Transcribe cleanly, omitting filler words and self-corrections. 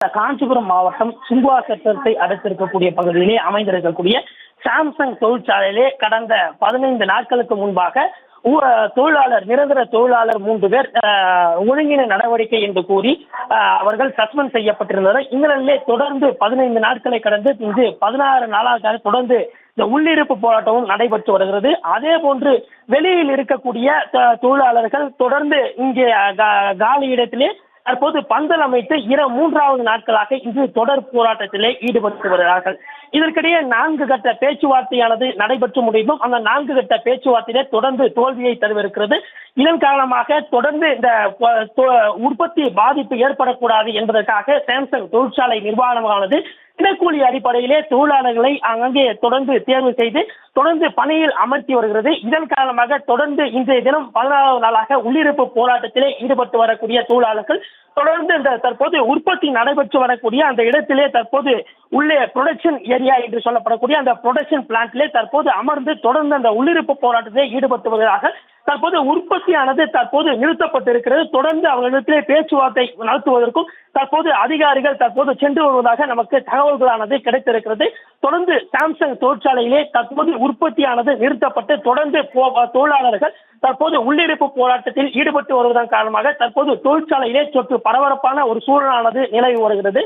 காஞ்சிபுரம் மாவட்டம் சுங்குவா சட்டத்தை அடுத்திருக்கக்கூடிய பகுதியிலே அமைந்திருக்கக்கூடிய சாம்சங் தொழிற்சாலையிலே கடந்த 15 நாட்களுக்கு முன்பாக நிரந்தர தொழிலாளர் 3 பேர் ஒழுங்கின நடவடிக்கை என்று கூறி அவர்கள் சஸ்பெண்ட் செய்யப்பட்டிருந்தனர். இந்த நிலையிலே தொடர்ந்து 15 நாட்களை கடந்து இன்று 16 நாளாக தொடர்ந்து இந்த உள்ளிருப்பு போராட்டமும் நடைபெற்று வருகிறது. அதே போன்று வெளியில் இருக்கக்கூடிய தொழிலாளர்கள் தொடர்ந்து இங்கே காலி இடத்திலே தற்போது பந்தல் அமைத்து 3வது நாட்களாக இன்று தொடர் போராட்டத்திலே ஈடுபட்டு வருகிறார்கள். இதற்கிடையே 4 கட்ட பேச்சுவார்த்தையானது நடைபெற்று முடிந்தும் அந்த 4 கட்ட பேச்சுவார்த்தையிலே தொடர்ந்து தோல்வியை தருவிருக்கிறது. இதன் காரணமாக தொடர்ந்து இந்த உற்பத்தி பாதிப்பு ஏற்படக்கூடாது என்பதற்காக சாம்சங் தொழிற்சாலை நிர்வாகமானது தினக்கூலி அடிப்படையிலே தொழிலாளர்களை அங்கே தொடர்ந்து தேர்வு செய்து தொடர்ந்து பணியில் அமர்த்தி வருகிறது. இதன் காரணமாக தொடர்ந்து இன்றைய தினம் 16வது நாளாக உள்ளிருப்பு போராட்டத்திலே ஈடுபட்டு வரக்கூடிய தொழிலாளர்கள் தொடர்ந்து இந்த தற்போது உற்பத்தி நடைபெற்று வரக்கூடிய அந்த இடத்திலே தற்போது உள்ளே ப்ரொடக்ஷன் ஏரியா என்று சொல்லப்படக்கூடிய அந்த ப்ரொடக்ஷன் பிளான்ட்லே தற்போது அமர்ந்து தொடர்ந்து அந்த உள்ளிருப்பு போராட்டத்திலே ஈடுபட்டு வருவதாக தற்போது உற்பத்தியானது தற்போது நிறுத்தப்பட்டிருக்கிறது. தொடர்ந்து அவர்களிடத்திலே பேச்சுவார்த்தை நடத்துவதற்கும் தற்போது அதிகாரிகள் தற்போது சென்று வருவதாக நமக்கு தகவல்களானது கிடைத்திருக்கிறது. தொடர்ந்து சாம்சங் தொழிற்சாலையிலே தற்போது உற்பத்தியானது நிறுத்தப்பட்டு தொடர்ந்து தொழிலாளர்கள் தற்போது உள்ளிருப்பு போராட்டத்தில் ஈடுபட்டு வருவதன் காரணமாக தற்போது தொழிற்சாலையிலே சற்று பரபரப்பான ஒரு சூழலானது நிலவி வருகிறது.